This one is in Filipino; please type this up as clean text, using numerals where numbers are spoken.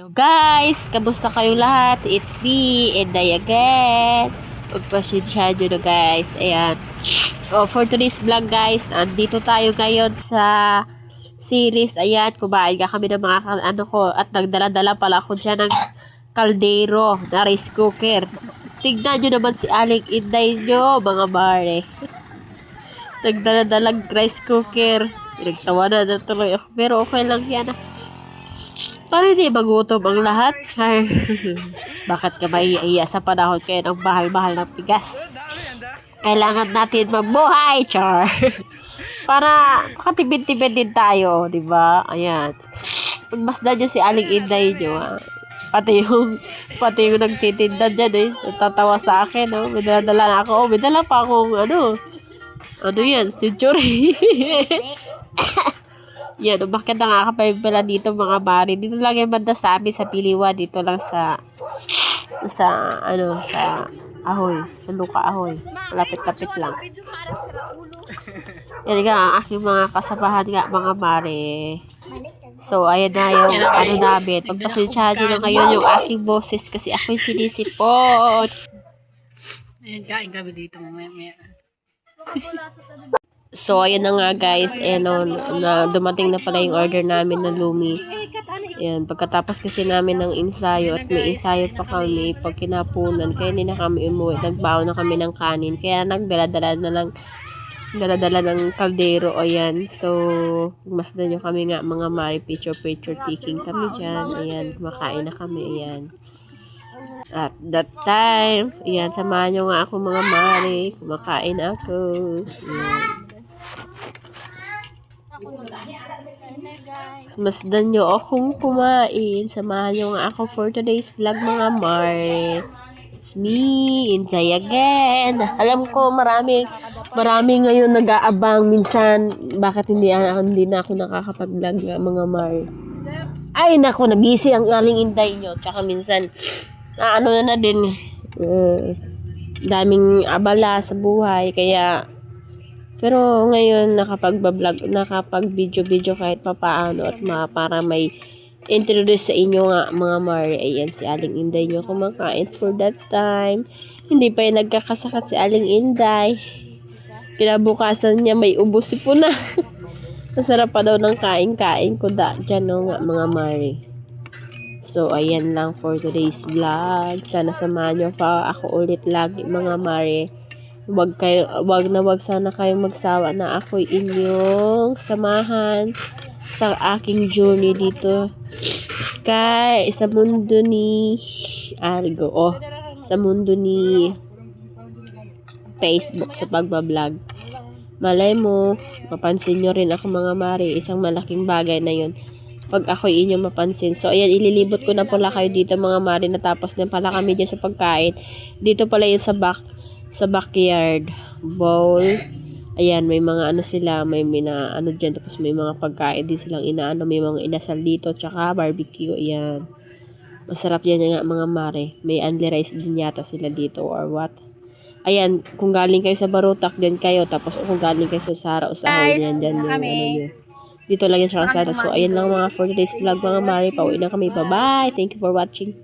So guys, kamusta kayo lahat? It's me, Inday again. Pagpasensya nyo na guys. Ayan. For today's vlog guys, andito tayo ngayon sa series. Ayan, kumain ka kami ng mga ano ko. At nagdala-dala pala ako dyan ng kaldero na rice cooker. Tignan nyo naman si Aling Inday nyo, mga mare. Nagdala-dalang rice cooker. Pinagtawanan na tuloy ako. Pero okay lang yan. Para hindi magutom ang lahat, char. Bakit ka maiiya sa panahon kayo ng mahal-mahal ng bigas? Kailangan natin mabuhay, char. Para makatipid-tipid din tayo, di ba? Ayan. Pagmasdan nyo si Aling Inday nyo, ha? Pati yung nagtitinda dyan, eh. Natatawa sa akin, no? May dala na ako. May dala pa akong, ano yan, century. Yan, umakyat na nga kapay pala dito mga mari. Dito lang yung banda sa amin, sa Piliwa. Dito lang sa Ahoy. Sa Luka Ahoy. Lapit-lapit lang. Yan nga, ang aking mga kasabahan nga, mga mari. So, ayan na yung ano namin. Pagpasensyahan nyo na ngayon yung aking boses kasi ako'y sinisipon. Ayan, kain kami dito mamaya. So, ayan na nga guys, na dumating na pala yung order namin na Lumi. Ayan, pagkatapos kasi namin ng ensayo at may ensayo pa kami pag kinapunan, kaya hindi na kami umuwi, nagbaon na kami ng kanin, kaya nagdala-dala ng kaldero, ayan. So, masdan nyo kami nga mga mari, picture taking kami dyan, ayan, kumakain na kami, ayan. At that time, ayan, samahan nyo nga ako mga mari, kumakain ako, ayan. Masdan nyo akong kumain. Samahan nyo nga ako for today's vlog mga mar. It's me, Inday again. Alam ko marami ngayon nag-aabang minsan. Bakit hindi na ako nakakapag-vlog nga mga mar. Ay nako, na-busy ang Aling Inday nyo. Tsaka minsan, na din, daming abala sa buhay. Pero ngayon nakapag-video kahit papaano at para may introduce sa inyo nga mga mare. Ayan si Aling Inday nyo kumakain for that time. Hindi pa yung nagkakasakit si Aling Inday. Kinabukasan niya may ubos si Puna. Masarap pa daw ng kain-kain ko dyan no, nga mga mare. So ayan lang for today's vlog. Sana samahan nyo pa ako ulit lagi mga mare. Wag sana kayong magsawa na ako'y inyong samahan sa aking journey dito sa mundo ni sa mundo ni Facebook sa pagbablog. Malay mo, mapansin nyo rin ako mga mari, isang malaking bagay na yun pag ako'y inyong mapansin. So ayan, ililibot ko na pala kayo dito mga mari, natapos na pala kami dyan sa pagkain. Dito pala yun sa backyard bowl. Ayan, may mga sila, may dyan, tapos may mga pagkain din silang may mga inasal dito, tsaka barbecue. Ayan, masarap yan nga mga mare. May only rice din yata sila dito or what. Ayan, kung galing kayo sa Barutak din kayo, tapos kung galing kayo sa Sara o sa Ahoy, dyan yung nyo. Dito lang yan sa Sara. So ayan lang mga for today's vlog mga mare, pauwi na kami, bye bye, thank you for watching.